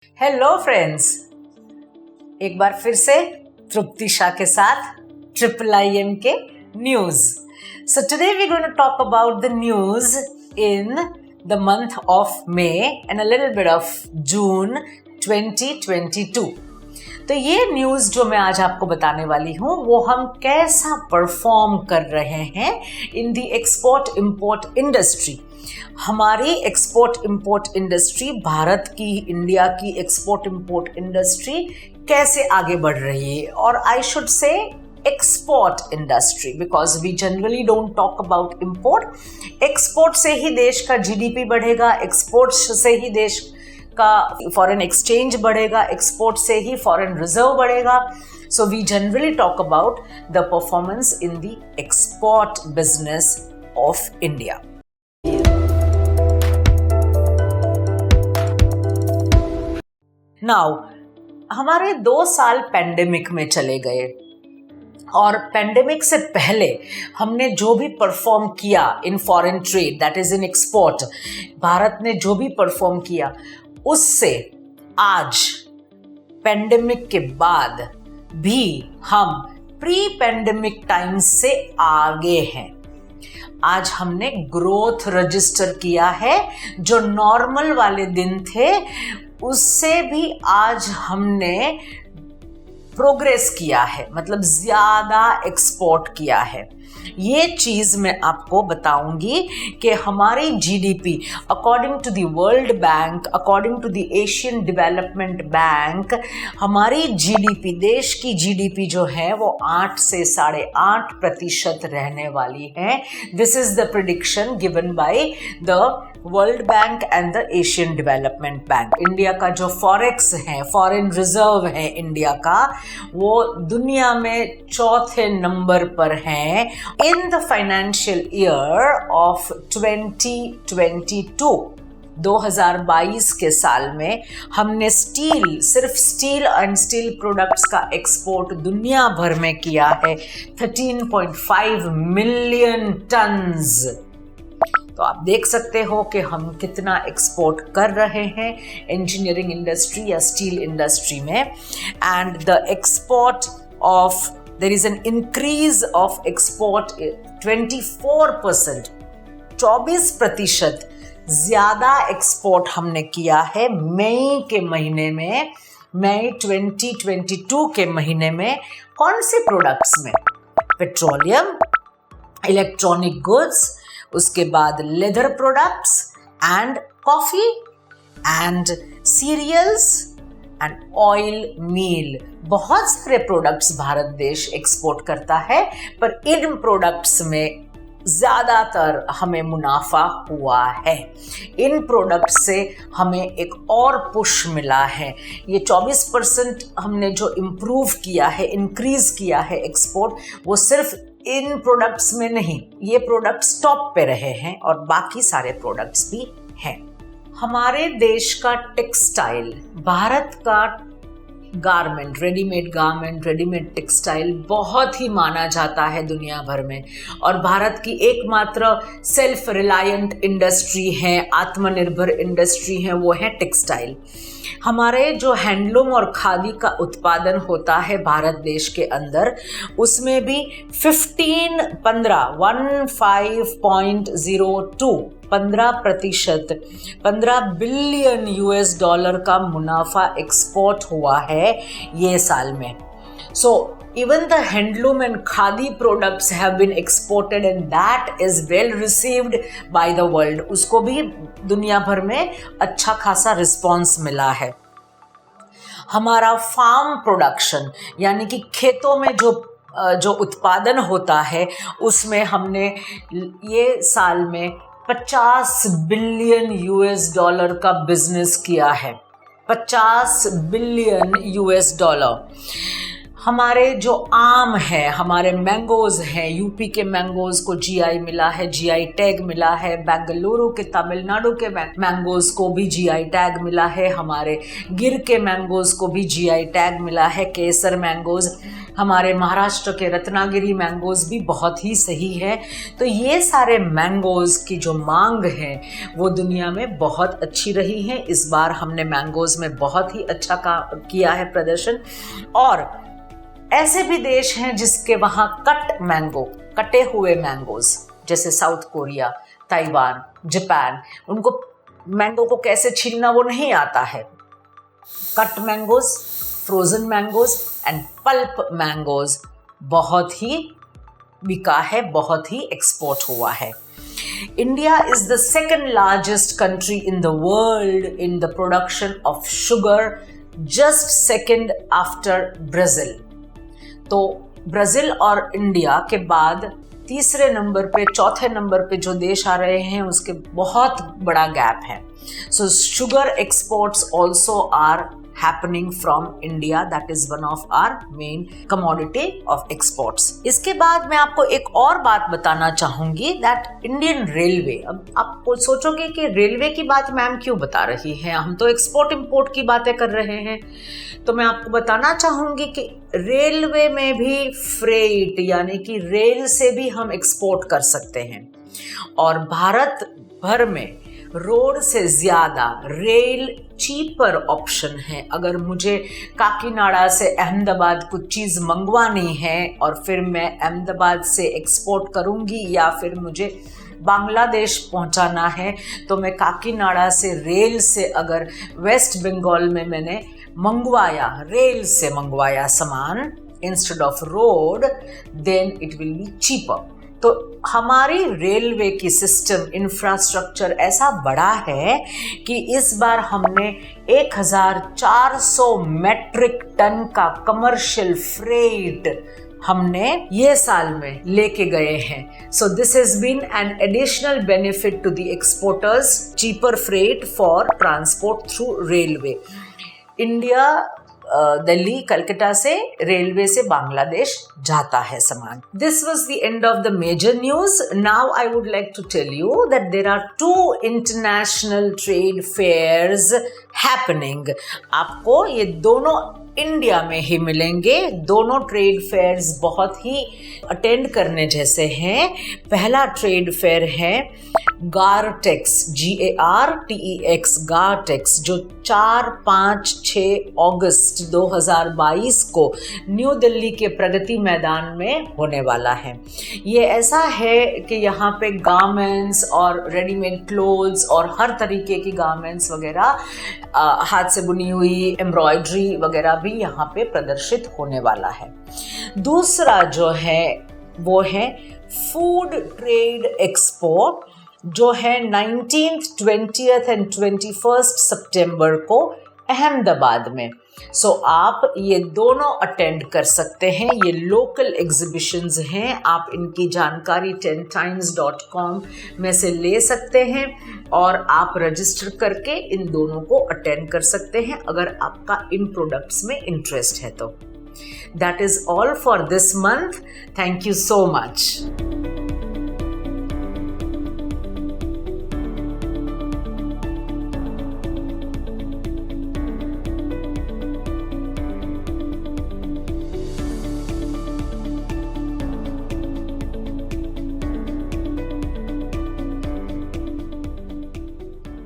Hello friends, एक बार फिर से तृप्ति शाह के साथ IIIM के news. So today we're going to talk about the news in the month of May and a little bit of June 2022. तो ये न्यूज़ जो मैं आज आपको बताने वाली हूँ वो हम कैसा परफॉर्म कर रहे हैं इन दी एक्सपोर्ट इम्पोर्ट इंडस्ट्री. हमारी एक्सपोर्ट इम्पोर्ट इंडस्ट्री, भारत की, इंडिया की एक्सपोर्ट इम्पोर्ट इंडस्ट्री कैसे आगे बढ़ रही है. और I should say export industry because we generally don't talk about import. Export से ही देश का GDP बढ़ेगा, एक्सपोर्ट से ही देश का फॉरेन एक्सचेंज बढ़ेगा, एक्सपोर्ट से ही फॉरेन रिजर्व बढ़ेगा. So we generally talk about the performance in the export business of India. Now हमारे 2 साल पेंडेमिक में चले गए और पेंडेमिक से पहले हमने जो भी परफॉर्म किया in foreign trade, that is in export, Bharat ने जो भी परफॉर्म किया उससे आज पेंडेमिक के बाद भी हम प्री पेंडेमिक टाइम्स से आगे हैं. आज हमने ग्रोथ रजिस्टर किया है. जो नॉर्मल वाले दिन थे उससे भी आज हमने प्रोग्रेस किया है, मतलब ज़्यादा एक्सपोर्ट किया है. ये चीज़ मैं आपको बताऊंगी कि हमारी GDP according to the World Bank, according to the Asian Development Bank, हमारी GDP, देश की GDP जो है वो 8 से 8.5% रहने वाली है. This is the prediction given by the World bank and the Asian Development bank. India का जो फॉरेक्स है, फॉरेन रिजर्व है इंडिया का, वो दुनिया में 4थे नंबर पर है. In the financial year of 2022, 2022 के साल में हमने स्टील, सिर्फ स्टील एंड स्टील प्रोडक्ट्स का एक्सपोर्ट दुनिया भर में किया है 13.5 मिलियन टन्स. तो आप देख सकते हो कि हम कितना एक्सपोर्ट कर रहे हैं इंजीनियरिंग इंडस्ट्री या स्टील इंडस्ट्री में. And the export of, there is an increase of export 24%, 24% ज़्यादा एक्सपोर्ट हमने किया है मई के महीने में, मई 2022 के महीने में. कौन से प्रोडक्ट्स में? पेट्रोलियम, इलेक्ट्रॉनिक गुड्स, उसके बाद leather products and coffee and cereals and oil meal. बहुत सारे प्रोडक्ट्स भारत देश एक्सपोर्ट करता है, पर इन प्रोडक्ट्स में ज़्यादातर हमें मुनाफा हुआ है. इन प्रोडक्ट से हमें एक और पुश मिला है. ये 24% हमने जो इम्प्रूव किया है, इंक्रीज किया है एक्सपोर्ट, वो सिर्फ इन प्रोडक्ट्स में नहीं, ये प्रोडक्ट्स टॉप पे रहे हैं और बाकी सारे प्रोडक्ट्स भी हैं. हमारे देश का टेक्सटाइल, भारत का गारमेंट, रेडीमेड टेक्सटाइल बहुत ही माना जाता है दुनिया भर में. और भारत की एकमात्र सेल्फ रिलायंट इंडस्ट्री है, आत्मनिर्भर इंडस्ट्री है, वो है टेक्सटाइल. हमारे जो हैंडलूम और खादी का उत्पादन होता है भारत देश के अंदर, उसमें भी 15.02 $15 बिलियन का मुनाफा एक्सपोर्ट हुआ है ये साल में. सो even the handloom and khadi products have been exported and that is well received by the world. उसको भी दुनिया भर में अच्छा खासा रिस्पॉन्स मिला है. हमारा फार्म प्रोडक्शन, यानी कि खेतों में जो उत्पादन होता है, उसमें हमने ये साल में $50 बिलियन का बिजनेस किया है. $50 बिलियन. हमारे जो आम है, हमारे मैंगोज़ हैं, यूपी के मैंगोज़ को जीआई मिला है, जीआई टैग मिला है। बेंगलुरु के, तमिलनाडु के मैंगोज़ को भी जीआई टैग मिला है। हमारे गिर के मैंगोज़ को भी जीआई टैग मिला है। केसर मैंगोज़, हमारे महाराष्ट्र के रत्नागिरी मैंगोज़ भी बहुत ही सही है। तो ये सारे मैंगोज़ की जो मांग है वो दुनिया में बहुत अच्छी रही है। इस बार हमने मैंगोज़ में बहुत ही अच्छा किया है प्रदर्शन। और ऐसे भी देश हैं जिसके वहाँ कटे हुए मैंगोज़, जैसे साउथ कोरिया, ताइवान, जापान, उनको मैंगो को कैसे छीलना वो नहीं आता है। Cut mangoes, frozen mangoes and pulp mangoes बहुत ही बिका है, बहुत ही एक्सपोर्ट हुआ है। India is the second largest country in the world in the production of sugar, just second after Brazil. तो ब्राज़ील और इंडिया के बाद तीसरे नंबर पे, चौथे नंबर पे जो देश आ रहे हैं उसके बहुत बड़ा गैप है। So sugar exports also are happening from India. That is one of our main commodity of exports. इसके बाद मैं आपको एक और बात बताना चाहूँगी that Indian Railway, अब आप सोचोगे कि रेलवे की बात मैम क्यों बता रही हैं, हम तो एक्सपोर्ट इम्पोर्ट की बातें कर रहे हैं। तो मैं आपको बताना चाहूँगी कि रेलवे में भी फ्रेट यानी कि रेल से भी हम एक्सपोर्ट कर सकते हैं। और भारत भर में रोड से ज़्यादा रेल चीपर ऑप्शन है। अगर मुझे काकीनाडा से अहमदाबाद कुछ चीज़ मंगवानी है और फिर मैं अहमदाबाद से एक्सपोर्ट करूँगी या फिर मुझे बांग्लादेश पहुँचाना है, तो मैं काकीनाडा से रेल से, अगर वेस्ट बंगाल में मैंने रेल से मंगवाया सामान instead of road, then it will be cheaper. तो हमारी रेलवे की सिस्टम इंफ्रास्ट्रक्चर ऐसा बड़ा है कि इस बार हमने 1400 मेट्रिक टन का कमर्शियल फ्रेट हमने ये साल में लेके गए हैं। So this has been an additional benefit to the exporters, cheaper freight for transport through railway. India Delhi, Calcutta से रेलवे से बांग्लादेश जाता है सामान। This was the end of the major news. Now I would like to tell you that there are 2 international trade fairs happening. आपको ये दोनों India में ही मिलेंगे। दोनों ट्रेड फेयर्स बहुत ही अटेंड करने जैसे हैं। पहला ट्रेड फेयर है गारटेक्स, GARTEX, गारटेक्स, जो 4, 5, 6 अगस्त 2022 को न्यू दिल्ली के प्रगति मैदान में होने वाला है। ये ऐसा है कि यहाँ पे गारमेंट्स और रेडीमेड क्लोथ्स और हर तरीके की गारमेंट्स वगैरह, हाथ से बुनी हुई एम्ब्रॉयडरी वगैरह भी यहाँ पे प्रदर्शित होने वाला है। दूसरा जो है वो है फूड ट्रेड एक्सपो, जो है 19th, 20th एंड 21st सितंबर को अहमदाबाद में। सो आप ये दोनों अटेंड कर सकते हैं। ये लोकल एग्जिबिशंस हैं। आप इनकी जानकारी 10times.com में से ले सकते हैं और आप रजिस्टर करके इन दोनों को अटेंड कर सकते हैं अगर आपका इन प्रोडक्ट्स में इंटरेस्ट है तो। That is all for this month. Thank you so much.